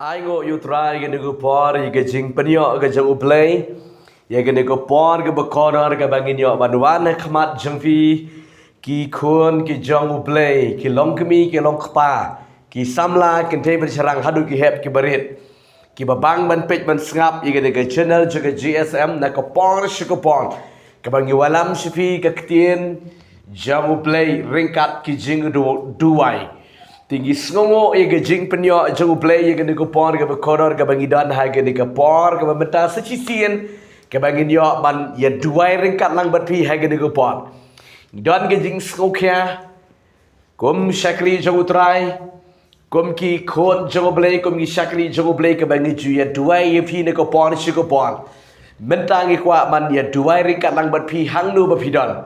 Aigo yutra gani go por ga jing panyo ga jang uplay ya gani go por ga bakor ga bangin yo banwan khmat jangfi ki khon ki jang uplay ki longkmi ki longkpa ki samla ken te berserang hadu ki hep ki barit ki babang ban pej ban sngap ya gani ga channel jaga GSM na ko por shikopon ka bangi walam shifi ka ktien jang uplay ringkat ki jing duwai tinggi sengongo ye gejing penyo jang play ye gani ko por ga koror ga bangi dan ha gani ka por ga menta sechisien ga bangi yo ban ye duai ringkat lang bat pi ha gani ko por dan gejing skokya kom shakri jang utrai kom ki khot jang play kom ki shakri jang play ga bangi ju ye duai ye pi ne ko por shi ko por menta ngi kwa man ye duai ringkat lang bat pi hang nu ba pi dan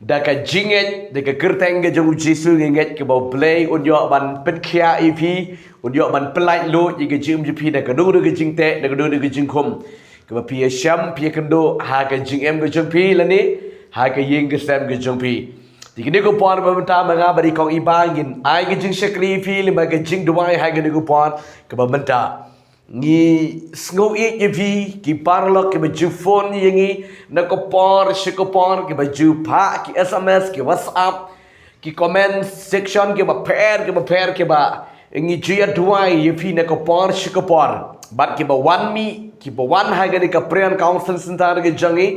Daka jinget, daka kerteng ke jauh jisu nginget ke bau play unjuk ban penkia EP, unjuk ban pelai lo jika jim jepi daka dulu daka jing te, daka dulu daka jing kum. Ke bau pia syam pia kendo ha ke jing em ke jung pi lani, ha ke ying ke sam ke jung pi. Jika ni ko pon benta menga bari kong iba ngin, ai ke jing syakri EP lima ke jing duai ha ke ni ko pon ke bau benta. Ni snow it ye vi ki parlo ki baju phone yengi na ko por shikopon ki baju pa ki SMS ki WhatsApp ki comment section ki ba pair ki ba ngi jia duai ye vi na ko por shikopon bat ki ba one mi ki ba one ha ga ka prayer council center ke jangi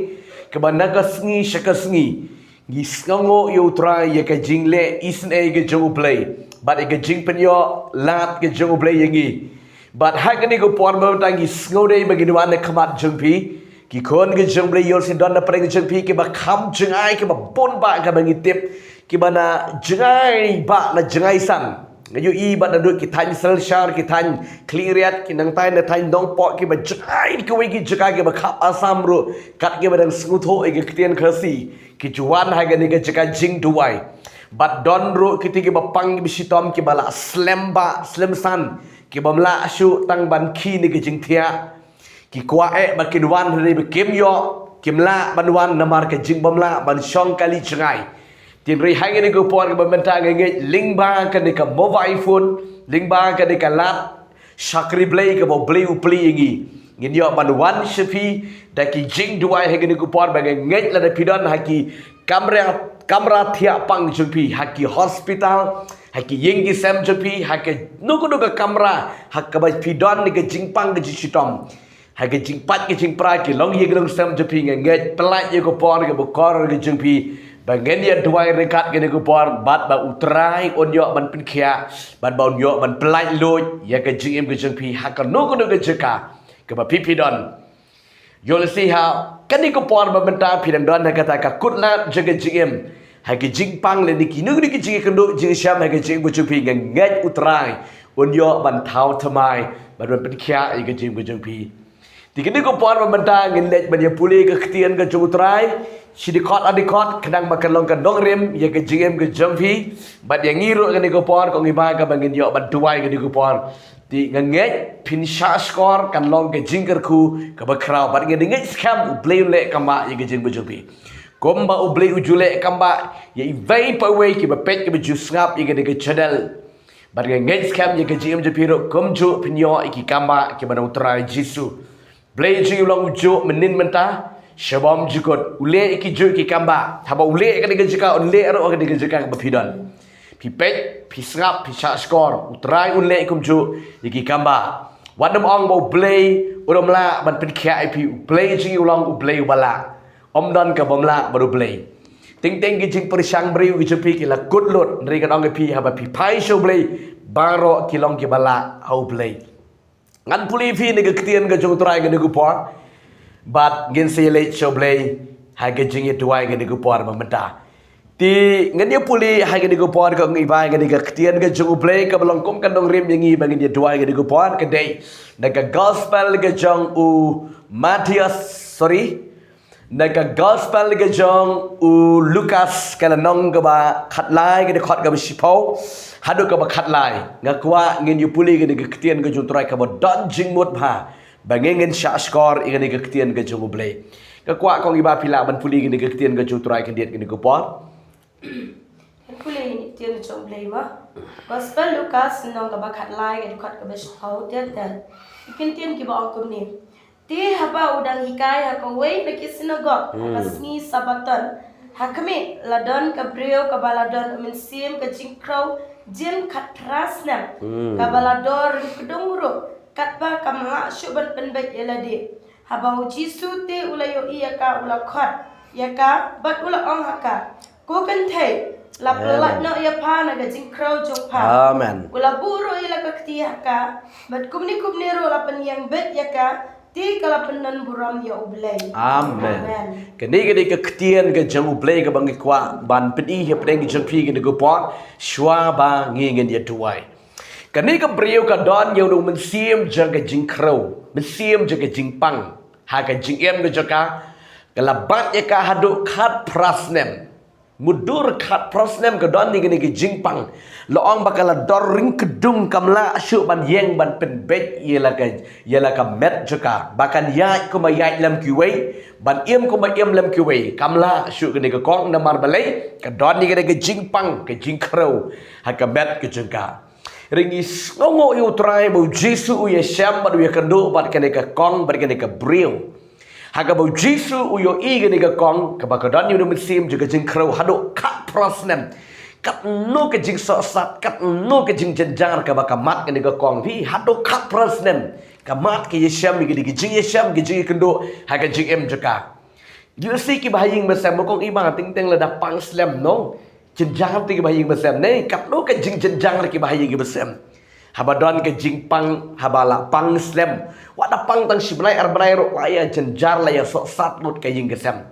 ki ba na ka sngi shakasngi ngi sngo yo try ye ka jingle isne ke jongu play bat ke jing penyo lat ke jongu play yengi But hagani ko pon ba tangi ngode bagi duan ne khamat jengpi ki khon ge jengle yol sin don na preng jengpi ki ba kham jengai ki ba pon ba ka bangi tip ki bana jengai ba na jengai san ngayu I ba na du ki tan sel shar ki tan cleariat ki nang tai na tan dong po ki ba jengai ki wi ki jeka ki ba khap asam ru kat ki ba dang snutho e ki tien khasi ki juan hagani ge jeka jing duai but don ru ki ti ki ba pang bi sitom ki bala slam san ki bamla shu tang ban khi ni ki jing thia ki kwa e ba ki wan ri be kem yo kimla ban wan namar ke jing bamla ban shong kali jangai tin ri hai ni ko por ke bamenta nge ling ba ka ni ka mobile phone ling ba ka ni ka lat shakri play ke bo play ngi ngin yo ban wan shifi da ki jing duai he ni ko por ba nge la da pidon ha ki kamera thia pang jpi ha ki hospital haki yengi sam jepi haki nuku kamera haki baj pidon ni ke jingpang ke jisitom haki jingpat ke jingpra ke long ye long sam jepi nget pelat ye ko por ke bokor ke jingpi bangen dia duai rekat ke ko por bat ba utrai on yo ban pinkhia bat ba on yo ban pelat lo ye ke jingem ke jingpi haki nuku ke jeka ke ba pipidon you'll see how kan ni ko por ba benta pidon don kata ka kutlat jaga jingem hagi jing pang le niki nu niki jing kendo jing syam hagi jing bu chupi ngat utrai un yo ban thau thamai ban pen khia i ga jing bu jing pi ti kini ko por ban ta ngin let ban ye puli ga ktien ga chu utrai sidikot adikot kadang makan long kan dong rem ye ga jing em ga jing pi bat ye ngiro ga ni ko por ko ngi ba ga ban ngin yo ban tuai ga ni ko por ti ngat pin sha score kan long ga jing kar khu ka ba krau bat ngi ngi scam play le kama ye ga jing bu jing pi Komba ublei ujule kamba ye vai pa wei ki ba pet ki ba ju ngap ye ke channel bar ge ngets kam ye ke jim je piro kom ju pinyo iki kamba ki ba utrai jisu blei ji long ju menin menta shabam jukot ule iki ju ki kamba haba ule ke jika ule ro ke jika ba pidon pi pet pi ngap pi sha score utrai ule kom ju iki kamba wadam ong bo blei udomla ban pin kha ip blei ji long ublei bala Om don ka bomla baru play. Ting ki jing persang briu ki jepi ki la good lot nri kan ong pi haba pi pai show play baro ki long ki bala how play. Ngan puli fi ni ke ktien ke jong trai ke ni ku por. But gen se late show play ha ke jing ye tuai ke ni ku por ma menta. Ti ngan ye puli ha ke ni ku por ka ngi bai ke ni ke ktien ke jong play ka belong kom kan dong rim yengi bangin ye tuai ke ni ku por ke dei. Na ka gospel ke jong u Naga gospel ke jong u Lucas kala nong ke ba khat lai ke khot ke sipo hadu ke ba khat lai ngakwa ngin yu puli ke ktien ke jong trai ke ba don jing mut ba ngin sha score ke ktien ke jong blay ngakwa kong iba pila ban puli ke ktien ke jong trai ke diet ke ko por Kuli tiyan chong play ma. Gospel Lucas nong ka bakhat lai ka dukhat ka bes hau tiyan tiyan. Ikin tiyan ki ba angkum ni. Ti haba udang hikai ha ka wei na ki sinagog ka sni sabatan. Ha kami ladon ka brio ka baladon min sim ka jingkraw jin katras nam. Ka balador kedung ro kat ba kamla syuban penbet yeladi. Haba Jisu te ulayo iya ka ula khot. Ya ka bat ula ong haka. Ko kan thai lap lat no ya pa na ga jing crow jong pa Amen. ula buro ila ka ktiya ka bat kumni ro la pen yang bet ya ka ti kala penan buram ya ublay. Amen. Kini ke ketian ke jang ublay ke bangi kwa ban pedi he pedeng ke jang pi ke go pot shwa ba ngingen ya tuai. Kini ke brio ka don yang dong mensim jang ke jing crow, mensim jang ke jing pang, ha ke jing em ke jaka kalabat ya ka haduk khat prasnem. Mudur kat prosnem ke don ni gini ke jingpang loong bakal dor ring kedung kamla syuk ban yeng ban pen bet yela ka met joka bakan yai ko ma yai lam kiwei ban iem ko ma iem lam kiwei kamla syuk gini ke kong namar balai ke don ni gini ke jingpang ke jingkrau ha ka met ke joka ringis ngongo yu trai bo Jesu ya syam badu ya kendo bat kene ke kong bat kene ke brio Haga bau Jisu uyo iga ni kong kabakadan yu mesim juga jing krau hado kat prosnem kat no ke jing sosat kat no ke jing jenjar kabakamat ni kong vi hado kat prosnem kamat ke yesham ni jing yesham ke jing kendo haga jing em juga yu si ki bahaying mesem kong iba ting ting la pang slem no jenjar ti ki bahaying mesem ne kat no ke jing jenjar ki bahaying mesem Habadon ke jingpang habala pang slem wada pang tang siblai arbalai ro laya jenjar laya sok sat lut ke jing gesem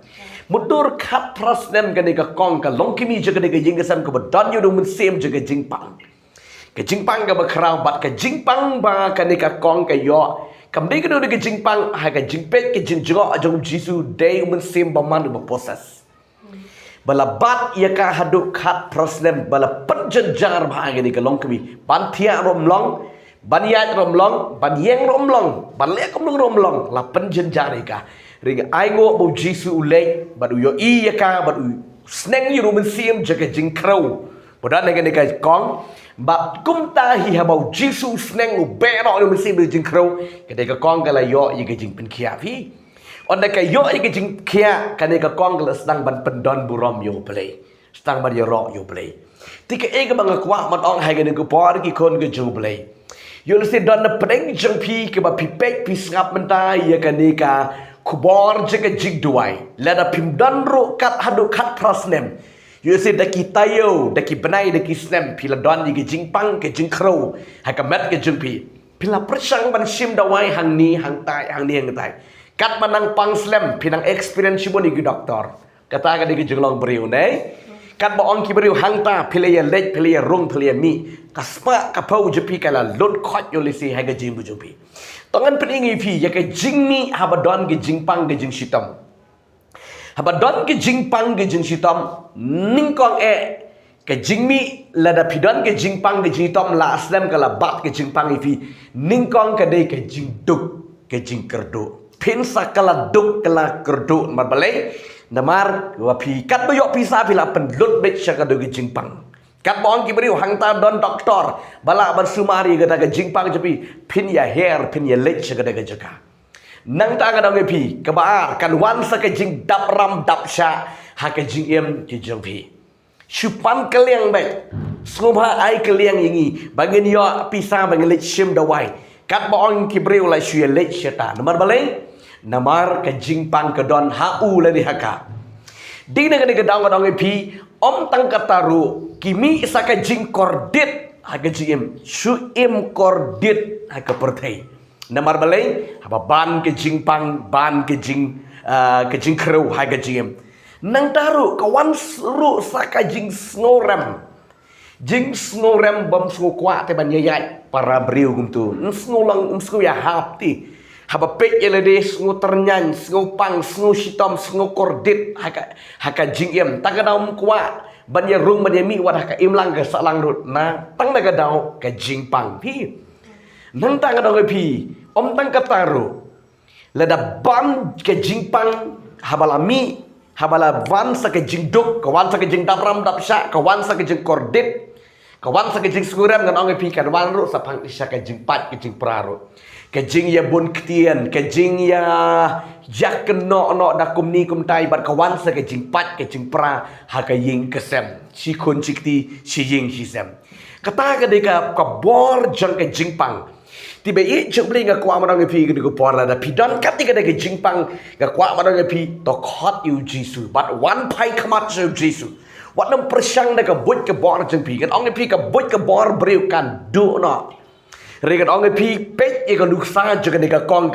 mudur khat prosnem ke ka kong ka longkimi je ke jing gesem ke badon yu dum sem je ke jingpang ke bakrau bat ke jingpang ba ke ka kong ke yo kam de ke do ke jingpang ha ke jingpet ke jingjo ajong Jisu day mun sem ba man ba proses bala bat ia ka haduk khat prosnem bala penjenjar bahagi ni kalong kami ban thia romlong ban yat romlong ban yeng romlong ban lek romlong la penjenjar ka ring ai ngo bo Jisu ulek badu yo ia ka badu sneng yu rumen sim jaga jingkrau bodan ne ka kong bat kumta hi habau Jisu sneng u bero rumen sim jingkrau kedai ka kong kala yo ia ka jing pen khia phi Onda ka yo ike jing kia kane ka kong kala sedang ban pendon burom yo play. Sedang ban yo rock yo play. Tika ega bang kwa mat ong hai gane ko por ki kon ke jo play. Yo le se don na pedeng jeng pi ke ba pi pek pi sngap mentai ya kane ka kubor je ke jing duai. La da pim don ro kat hadu kat prosnem. Yo se da ki tayo, da ki benai da ki snem pi la don ike jing pang ke jing kro. Ha ka met ke jeng pi. Pila persang ban sim dawai hang ni hang tai hang ni hang tai. Kat manang pang slem pinang experience boni gi doktor kata ga digi jenglong beriu ne kat ba ong ki beriu hangta pilaya lej pilaya rung pilaya mi kaspa kapau jepi kala lot khot yo lisi ha ga jing bu jepi tongan peningi pi ya ka jingmi habadon gi jingpang gi jing sitam habadon gi jingpang gi jing sitam ningkong ka jingmi lada pidon ke jingpang ke jingtom la aslam kala bat ke jingpang ifi ningkong ka dei ke jingduk ke jingkerdo Pinsa kala duk kala kerdu marbalai namar wapi kat boyok pisa pila penlut bet syaka dogi jingpang kat bong ki beri hangta don doktor bala ban sumari gada ga jingpang jepi pin ya hair pin ya lech syaka daga jaka nang ta ga dong pi kabar kan wan sa ka jing dap ram dap sha ha ka jing em ki jong pi supan kaliang bet sumha ai kaliang yingi bangin yo pisa bangin lech sim dawai kat bong ki beri la syya lech syata namar balai namar ka jingpang ka don hau la ni haka dina ka daw dong pi om tang kataru kimi sa ka jing kordit ha ka jing su im kordit ha ka perthai namar balai haba ban ka jingpang ban ka jing krau ha ka jing nang taru kawan ru sa ka jing snoram bam sku kwa te ban yai para briu gum tu snulang sku ya hapti haba pek yelede sngu ternyan sngu pang sngu sitom sngu kordit haka jingem tagadam kwa banya rung banya mi wadah ka imlang ga salang rut na tang naga daw ka jingpang pi nang tang daw pi om tang kataru lada bam ka jingpang habalami habala wan sa ke jing duk ka wan sa ke jing dapram dap sha ka wan sa ke jing kordit ka wan sa ke jing skuram ngan ong pi kan wan ru sa phang isha ke jing pat ke jing praro ke jing ya bun ktien ke jing ya yak no da kum ni kum tai bat ka wan sa ke jing pat ke jing pra ha ka ying kesem chi kun chikti chi ying chi sem kata ka de ka bor jang ke jing pang tiba i chukli nga kwa marang pi ke ko por la da pi don kat ke de ke jing pang nga kwa marang pi to khot yu jisu but one pai khamat so jisu wat nam persang da ka but ke bor jang pi kan ong pi ka but ke bor breu kan du no re kan ong pi pet e ka luk sa je ka kong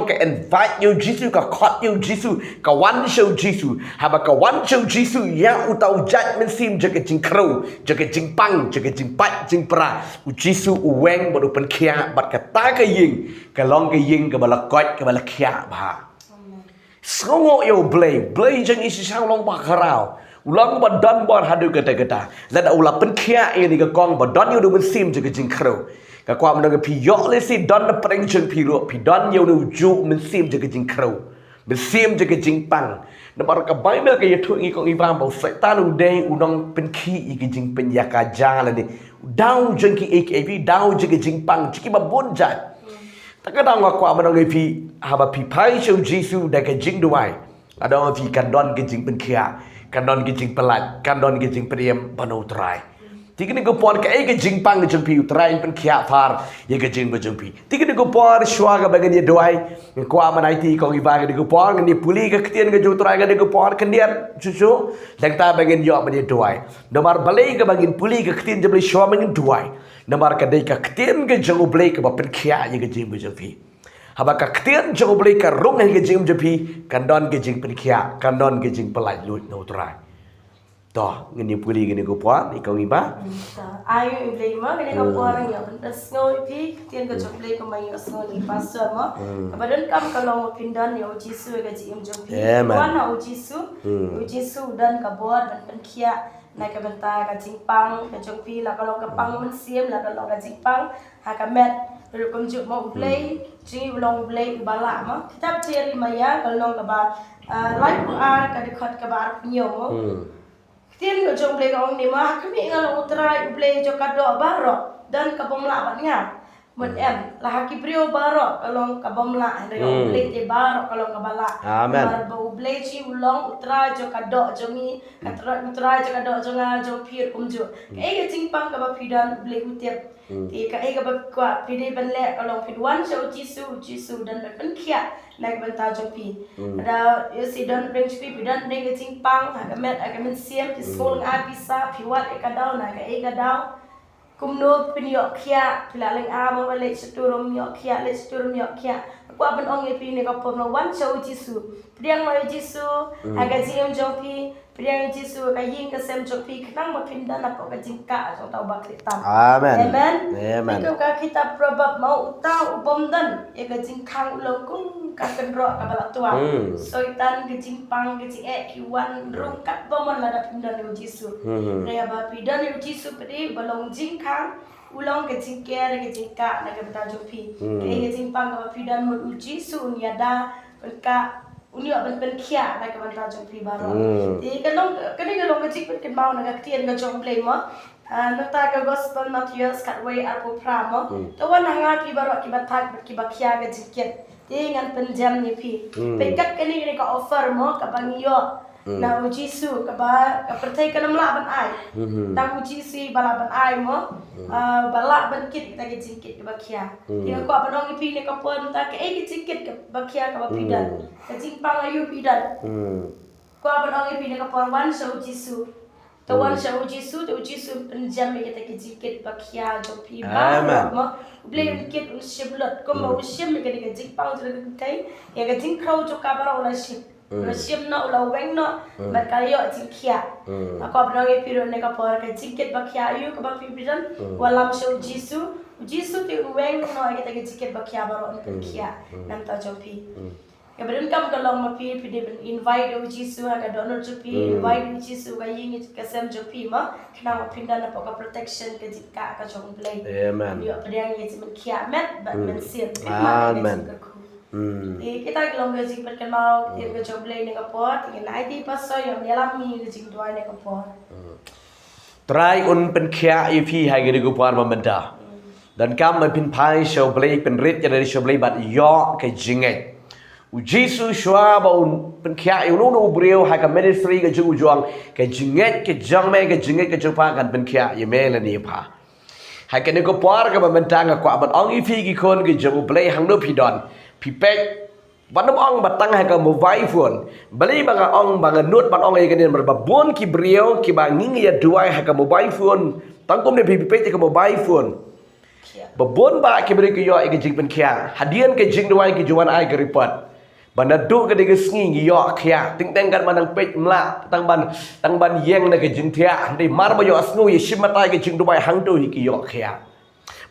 ke invite yu jisu ka khot yu jisu ka wan show jisu haba ka wan show jisu ya utau jat men sim je ke jing kro je ke jing pang je ke jing pat jing pra u jisu u weng bodu pen khia bat ka ta ka ying ka long ka ying ka bala kot ka bala khia ba songo yo blay jeng isi sang long ba kharao ulang ba don bor hadu kata zada ula pen khia e ni ka kong ba don yu du men sim je ke jing kro ka kwa mna pi yo le si don na preng chen pi ro pi don yo nu ju men sim je ke jing kro men sim je ke jing pang na bar ka bible ka yetu ngi ko ngi bam ba setan u dei u nong pen khi i ke jing pen ya ka ja la ni dau jeng ki akv dau je ke jing pang chi ki ba bon jat ta ka dang kwa mna ngi pi ha ba pi pai chou jisu da ke jing duai adong pi kan don ke jing pen khia kan don ke jing pelat kan don ke jing priem panu trai Tiga ko por ka ke jing pang jeng pi utrai pen khia far ye ke jing jeng pi tiga ko por shwa ga bagan ye doai ko amanai ti ko iba ga ko por ni puli ka ktien ga ju utrai ga ko por kendian cucu dang ta bagan yo ban ye doai nomar balai ga bagin puli ka ktien je beli shwa mangin doai nomar ka dei ka ktien ga jeng blai ka ba pen khia ye ke jing jeng pi haba ka ktien jeng blai ka rung ye ke jing jeng pi kan don ke jing pen khia kan don ke jing pelai lut no utrai toh ngeni puli ngeni ko puan ikaw iba ayo iblay mo gani ka po orang ya das ngo pi tien ka choplay ka may asno ni pastor mo kabadan kam kalong pindan ni jisu ga ji im jong pi wana jisu dan ka bod ban kia na ka banta ka jingpang ka jong pi la kalong ka pang man siem la kalong ka jingpang ha ka met ru kum ju mo play ji long play bala mo kitab teri maya kalong ka ba like ar ka dikhot ka ba nyo mo Tian ko jong play ong ni ma kami ngalong utrai play jo kado baro dan kabom la batnya mut lah haki brio baro kalong kabom la re play te baro kalong kabala mar bo play chi ulong utrai jo kado jongi utrai jo kado jonga jo pir kumjo ke ting pang ka ba pidan play utiap ti ka ga ba kwa pide ban le kalong pidwan so jisu dan ban khia naik banta jopi ada si don bring pi dan bring ting pang ha met agamen siam ti skol a pisa piwat e kadau na ka e kadau kumno pinyo khia pilaling a mo le sturum yo khia le sturum yo khia ko aban ong e pi ne ka pom no wan so jisu priang mo jisu aga jiam jopi priang jisu ka yin ka sem jopi knang mo pinda na ko ka jingka so tau bakri tam amen ko ka kita probab mau utau ubom dan e ka jingkang ulong kung kaken ro ka bala tua soitan ke jimpang ke ji kiwan rung kat bomon la da pindan yo jisu re ba pindan yo jisu pedi balong jingkang ulong ke jingker ke jingka na ke bata jopi ke jimpang ka pindan mo jisu niada ka unyo ben khia na ke bata jopi baro ti kalong ke jik ke mau na ka tien ka jong play mo nota ka gospel Matthews katway arpo pramo to wan hanga ki baro ki batak ki bakhia ke jiket dengan penjam ni pi pekat kini ni ka offer mo ka bangiyo na ujisu ka ba ka pertai ka namla ban ai ta ujisi bala ban ai mo bala ban kit kita ke jingkit ka bakhia dengan ko abanong pi ni ka pon ta ke ke jingkit ka bakhia ka pidan ka jingpang ayu pidan ko abanong pi ni ka pon wan so ujisu tawan sa ujisu penjam kita ke jingkit bakhia jo pi ba mo blame kit un shiblat ko mo shim ke ke jingpang jo ke kai ya ke jingkrau jo ka bara ola ship ola shim na ola weng no ma ka yo jingkhia ako abno ge piro ne ka por ke jingkit bakhia yu ka ba pi bidan walam so ujisu ti weng no ke jingkit bakhia bara on khia nam ta jo pi Kemudian kam kalau mapi pide invite ujisu aga donor jopi invite ujisu ga yingi kasem jopi ma kena mapinda na poka protection ke jika ka jong play amen yo priang ye jimen kiamet ba men sir amen Kita gelong gajing perkenal dia gajong play ni kapot tingin IT paso yang nyalami gajing dua ni kapot try un pen kia ipi hai gini gupar memenda dan kam pin pai show play pen rit jadi show play bat yo ke jinget ujisu shwa ba un pen kia unu no brio hai ka ministry ke ju juang ke jinget ke jang me ke jinget ke jupa kan pen kia ye me la ni pa hai ke ni gupar ka memenda nga kwa bat ong ipi ki kon ke ju play hang no pidon pipek Bandam ong batang hai ka mobile phone beli banga ong banga nut ban ong ai kan berbabon ki brio ki banging ya duai hai ka mobile phone tangkum ne pipek ka mobile phone babon ba ki beri ki yo ai ka jing pen kia hadian ke jing duai ki juan ai ka report bana du ka de ka sngi ki yo kia ting teng kan manang pek mla tang ban yeng na ka jing thia dei mar ba yo asnu ye shimatai ka jing duai hang tu ki yo kia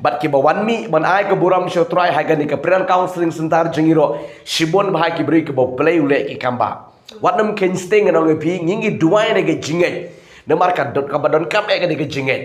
Bat ki bawan mi ban ai ke buram show try hagan ni ke pran counseling sentar jengiro shibon bahai ki beri ke bo play ule ki kamba watnam ken sting na ngi pi ngi duai ne ke jinget na marka dot ka badon kap e ke ni ke jinget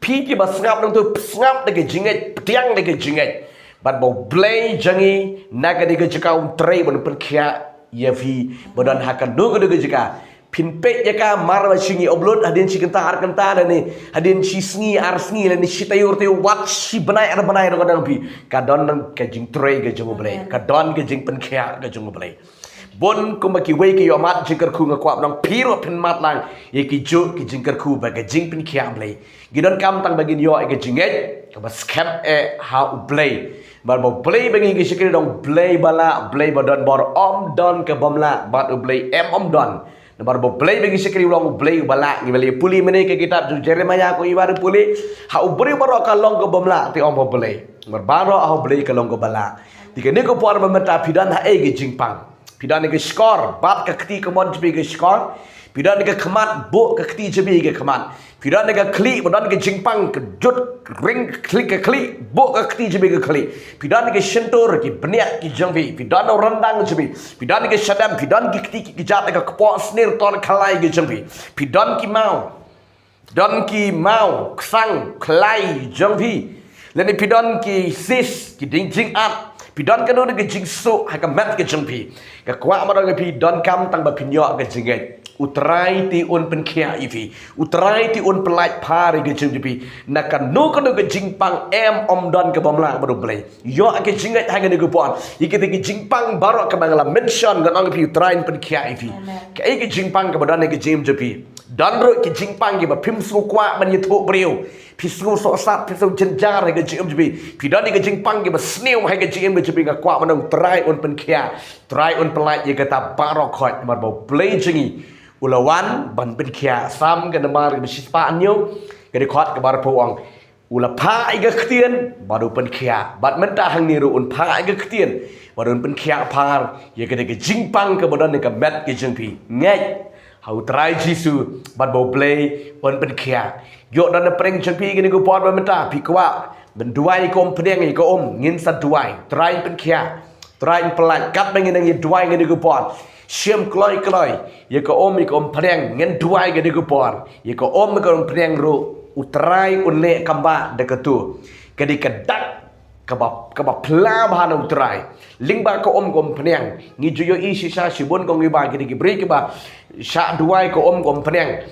pi ki ba sngap nang tu sngap ne ke jinget tiang ne ke jinget bat bo play jangi na ke ni ke jikau tray bon pen khia ye fi bodon hakan do ke jika pin pek ya ka mar singi oblot hadin si kenta ar kenta ni hadin si sngi ar sngi ni si tayur tayu wat si benai ar benai ro kadang pi kadon nang ke jing tray ke jung blai kadon ke jing pen khia ke jung blai bon ko ma ki wei ki yo mat jingkar khu ngkwap nang piro pin mat lang ye ki ju ki jingkar khu ba ke jing pen khia blai gidon kam tang bagin yo ke jinget ka ba scam e how blai bar bo blai bangi ki sikri dong blai bala blai badon bor om don ke bomla bat blai om don Nabar bo play bagi sekali ulang play balak ni balik puli mana ke kitab tu Jeremiah ko ibar puli ha ubri baro ka long ko bomla ti om bo play mar baro ha play ka long ko balak tika ni ko por memeta pidan ha e ge jingpang pidan ni ke score bat ka kti ko mon jbi ke score pidan ni ke khamat bo ka kti jbi ke khamat pidan ni ke kli bodan ke jingpang ke jut ring klik ke kli bo ka kti jbi ke kli pidan ni ke sentor ki bniak ki jangvi pidan rendang jbi pidan ni ke shadam pidan ki kti ki jat ka kpo snir ton khalai ke jangvi pidan ki mau don ki mau ksang khlai jangvi leni pidan ki sis ki ding jing at pidan ka no ke jing so ha ka mat ke jangvi ka kwa ma ke pidan kam tang ba pinyo ke jinget utrai ti un pen kia ivi utrai ti un pelaj pari ke jingpi nakan no ko ke jingpang om don ke bomla baru play yo ke jingat hang ne ko pon ikite ke jingpang baro ke bangla mention gan ang pi utrai pen kia ivi ke ke jingpang ke badan ke jim jepi dan ro ke jingpang ke ba pim su kwa man yitu breu pisu so sat pisu jenjar ke jim jepi pidan ke jingpang ke ba snew ha ke jim jepi ka kwa man utrai un pen kia try un pelaj ye kata baro khot mar bo play jingi Ulawan ban pen kia sam ke namar ke sispa anyo ke khot ke bar puang ula pha ai ke ktien baru pen kia bat menta hang ni ru un pha ai ke ktien baru pen kia phar ye ke jingpang ke badan ke met ke jingpi ngai hau try jisu bat bo play un pen kia yo dan preng jingpi ke ni ko pot menta pi kwa ben duai kom pneng ni ko ngin sa duai try pen kia try pelan kat bengin ngi duai ke ni ko pot Siam kloi ye ko om preng ngen duai ke de ko por ye ko om ko preng ro utrai unle kamba de ketu ke di kedak ka ba pla ba na utrai lingba ko om preng ngi juyo isi sa sibon ko ngi ba ke di bri ke ba sa duai ko om preng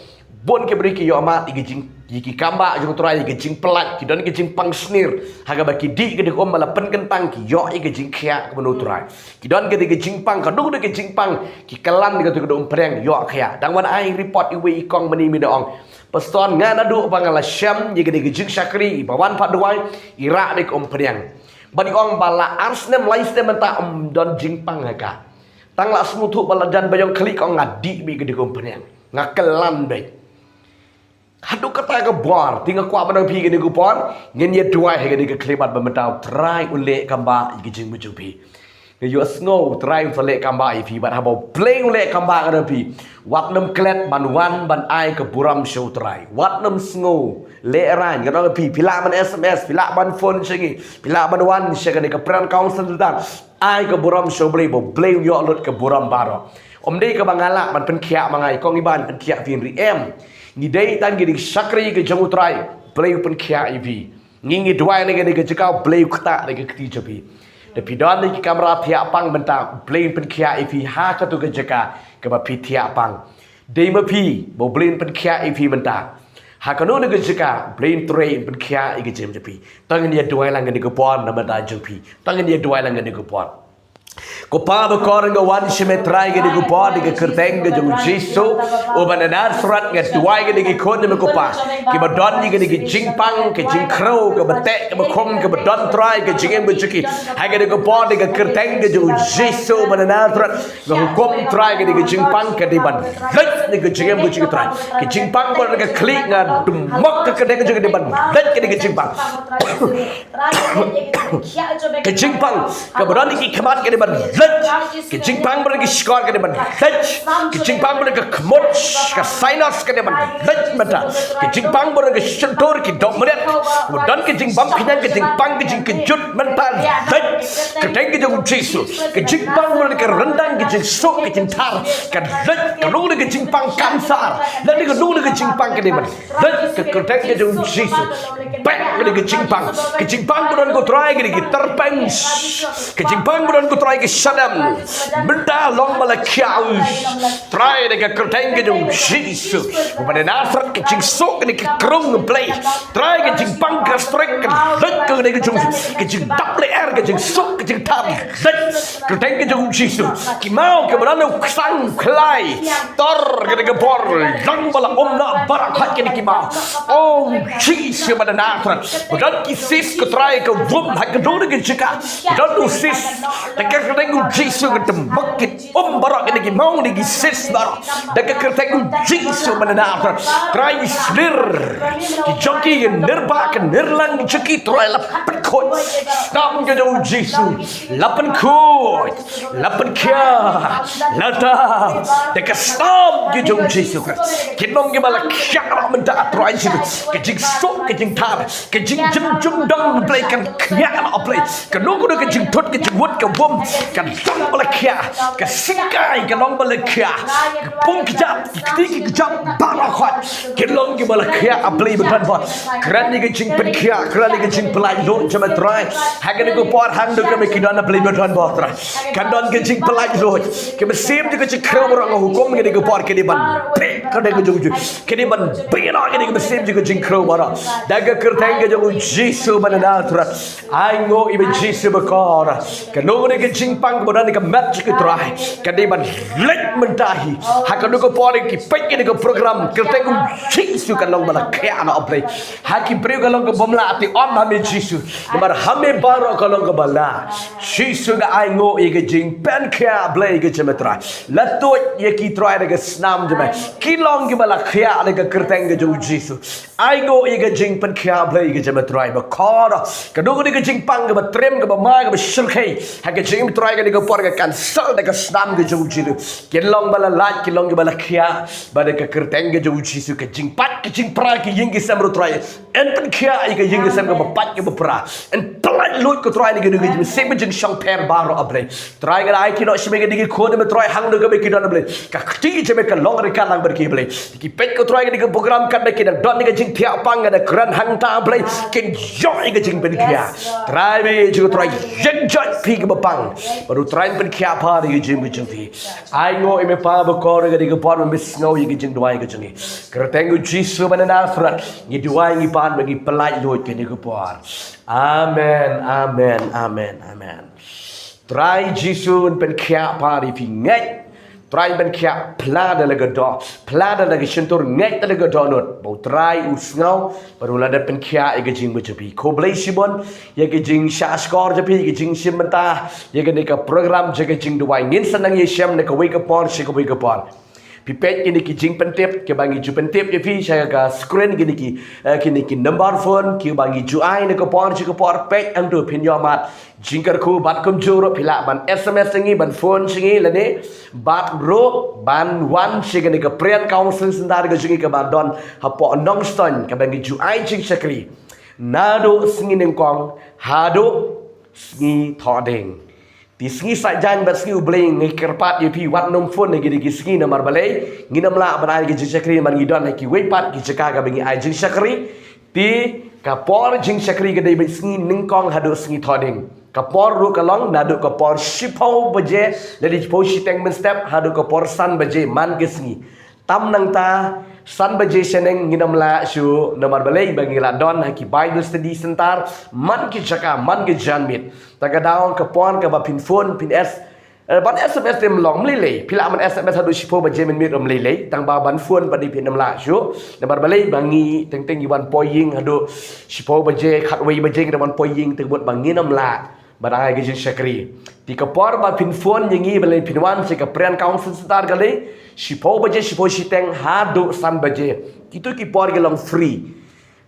bon ke bri ke yo amat igi jing ki kamba jung utrai ke jing pelat ki don ke jing pang snir haga ba ki di ke de om mala pen kentang ki yo igi jing khia ko utrai ki don ke de jing pang ka du de ke jing pang ki kalan ke de om preng yo khia dang wan ai report iwe ikong mani mi dong paston ngana du bangala syam ye ke de jing sakri bawan pat duai ira de om preng bani ong bala arsnem laistem ta om don jing pang ka tang la smutu bala jan bayong klik ong ngadi bi ke de om preng ngakalan be Hadu kata ke bor tinggal kuat pada pi gini kupon ngen ye dua he gini ke klebat bemetau try ule kamba igi jing bujupi nge yo snow try ule kamba ipi bat habo play ule kamba ada pi wat nem klet ban wan ban ai ke buram show try wat nem snow le ran ke pi pila ban sms pila ban phone singi pila ban wan shagani ke pran council dan ai ke buram show play yo lut ke buram baro om dei ke bangala ban pen khia mangai kong iban pen khia fin ri em ni dei tan gi sakri ke jangu try play pen khia ipi ngi dua ne ke jikau play kta ne ke kti chapi Depi don ni kamera tiap pang bentang blin pen kia ipi ha ka tu ke jaka ke ba pi tiap pang. Dei ma pi bo blin pen kia ipi bentang. Ha ka no ne ke jaka blin train pen kia i ke jem jepi. Tangan dia duai lang ni ke pon na da jepi. Tangan dia duai lang ni ke pon. Ko pa ba ko nga wan shime trai ge ko pa de kerteng ge jung jisu o banana surat ge duai ge ge kon me ko pa ki ba don ge ge jing pang ge jing kro ge ba te ge ba khom ge ba don trai ge jing be chuki ha ge ko pa de kerteng ge jung jisu banana surat ge kom trai ge ge jing pang ge di ban let ge jing be chuki trai ge jing pang ba ge klik nga dum mok ge de ge di ban let ge jing pang ke jing pang ke ba don ki khamat ge di ban let ke jing pang ber ke skor ke depan let ke jing pang ber ke kemot ke sinus ke depan let mata ke jing pang ber ke sentor ke dok meret dan ke jing pang pinang ke jing pang ke jing kejut mental let ke teng ke jung jisu ke jing pang ber ke rendang ke jing sok ke jing tar ke let ke lu ke jing pang kansar let ke lu ke jing pang ke depan let ke teng ke jung jisu back ke jing pang ber ko try ke terpeng ke jing pang ber ko try ke Sadam benda long malakiau try dengan kerteng ke jung jisu pada nasrat ke jing sok ke krung play try ke jing pang ke strike ke let ke jung ke jing double air ke jing sok ke jing tab let kerteng ke jung jisu ki mau ke berana sang klai tor ke bor long bala omna barakat ke ki mau oh jisu pada nasrat bukan kisis ke try ke wum hak ke dulu ke jika dan usis dekat kerteng jisu ke tembakit barak ke mau ni sis barak dekat kerteng jisu pada nasrat try slir ki joki ke nirba ke nirlang ceki try lapan kot nam ke jung jisu lapan kot lapan kia lata dekat stam ke jung jisu kinong ke bala kia menda try situ ke jing sok ke jing tar ke jing jum dong play kan kia play ke nunggu ke jing tot ke jing wot ke bom kan dong bala kia ke sikai ke long bala kia ke pung kejap ke kejap barakot ke long ke bala kia play betan bot keran ni ke jing pen kia keran ni ke jing pelai lo jama try hagan ko por hang do ke me kidana play betan bot tra kan don ke jing pelai lo ke mesim ke jing kro orang hukum ke ko por ke di ban ke de ko jung ke di ban bina ke mesim ke jing kro bara daga kerteng ke jung jisu banana tra ai ngo ibe jisu bakora ke no ne ke jing pang bodan ke match ke try ke di ban let mentahi hakan ko por ki pek ke ko program kerteng jisu kan long bala ke ana oplay haki priu ka long ko bomla ati om hame jisu mar hame baro ka long ko bala jisu ga ai ngo ye ke jing pen kya blay ke chemetra lato ye ki try de snam jeme ki long ke bala kya de ke kerteng ke jisu ai ngo ye ke jing pen kya blay ke chemetra ba kora ka do de ke jing pang ke ba trem ke ba ma ke ba shilkai ha ke jing try ke de ko por ke cancel de ke snam ke jisu ke long bala lat ki long ke bala kya ba de ke kerteng ke jisu ke jing pat ke jing pra ke ying ke samro try en pen kya ke ying ke sam ke ba pat ke ba pra en plat lut ko try ke de ke se be jing shang per baro abre try ke ai ki no shme ke de ko de try hang de ke don abre ka ti je me ke long re ka lang ber ke ble ki pet ko try ke de program kan de ke don ke jing thia pang de kran hang ta ble ken jo ke jing pen kya try be ju try jen jot pi ke ba pang baru try pen kya pa de jing be jing fi ai ngo me pa ba ko ke de por me snow ke jing dwai ke jing kerteng jisu banana surat ni dwai ni pan bagi pelai lot ke de por amen amen amen amen try jisu pen kya pa ri fi ngai try ben kya plada lega do plada lega shentor ngai ta lega do not bo try usngau baru lada pen kya e jing bejepi ko blai sibon ye ke jing sha score jepi ke jing simenta ye ke ka program je ke jing duai ngin sanang ye shem ne ko wake up on she ko wake up on pipet kini ki jing pentep ke bangi ju pentep je pi saya ka screen kini ki number phone ki bangi ju ai ne ko por chi ko por pet ang tu pin yo mat jingkar ku bat kum juro pila ban sms singi ban phone singi lane bat ro ban wan sigani ka prian council sendar ga jingi ka ban don hapo nong ston ka bangi ju ai jing sakri nado singi nengkong hado singi thoding di singi sajan bat singi ubling ngi kerpat ye pi wat nom phone ne gi singi na mar balai ngi nam la ban ai gi sakri man gi don ki weipat gi jaka ga bangi ai jing sakri ti ka por jing sakri ga dai singi nengkong hado singi thoding kapor ru kalong nadu kapor shipau baje jadi po shiteng men step hadu kapor san baje man gesngi tam nang ta san baje seneng nginam la shu namar balai bagi la don haki bible study sentar man ki jaka man ki janmit tagadaon kapon ka ba pin phone pin s ban SMS tem long melilai pila man SMS hadu shipo baje men mit melilai tang ba ban phone padi pin nam la shu namar balai bangi teng teng iban poying hadu shipo baje khatwei baje ngidan poying teng bot bangi nam la Barang gajin syakri. Di kapor ba pin phone yangi balai pinwan se ka pren kaung sentar kali. Shipo baje shipo shiteng hadu san baje. Kitu ki por gelong free.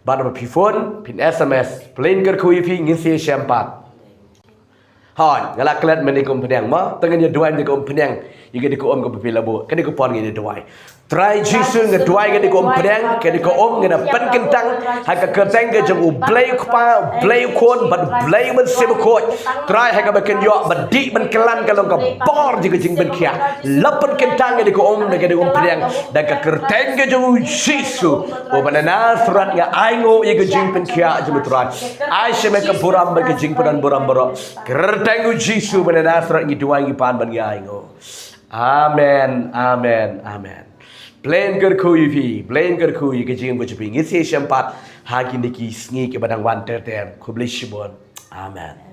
Ba pin phone pin SMS plain ker kui pi ngin se syampat. Hon ngalak klet menikum penang ma tangan dia duai menikum penang. Iga diku om ko pipila bu. Kan diku por ngi duai. Try jisu ngeduai ke diku om penang ke diku om ngena pen kentang haka kerteng ke jeng ublay kpa blay kon but blay men sebekot try haka beken yo badi ben kelan kalong ka por jiga jeng ben kia lapen kentang ke diku om ke diku om penang dan ka kerteng ke jeng jisu o banana surat nga aingo ye ke jeng ben kia jeng try ai sheme ka buram ke jeng puran buram boro kerteng jisu banana surat ngi duai ngi pan ban nga aingo amen amen amen Plain kerkui pi, plain kerkui ke jing bujuping. Isi sempat hagi niki sngi ke badang wan tertem. Kublishibon. Amen.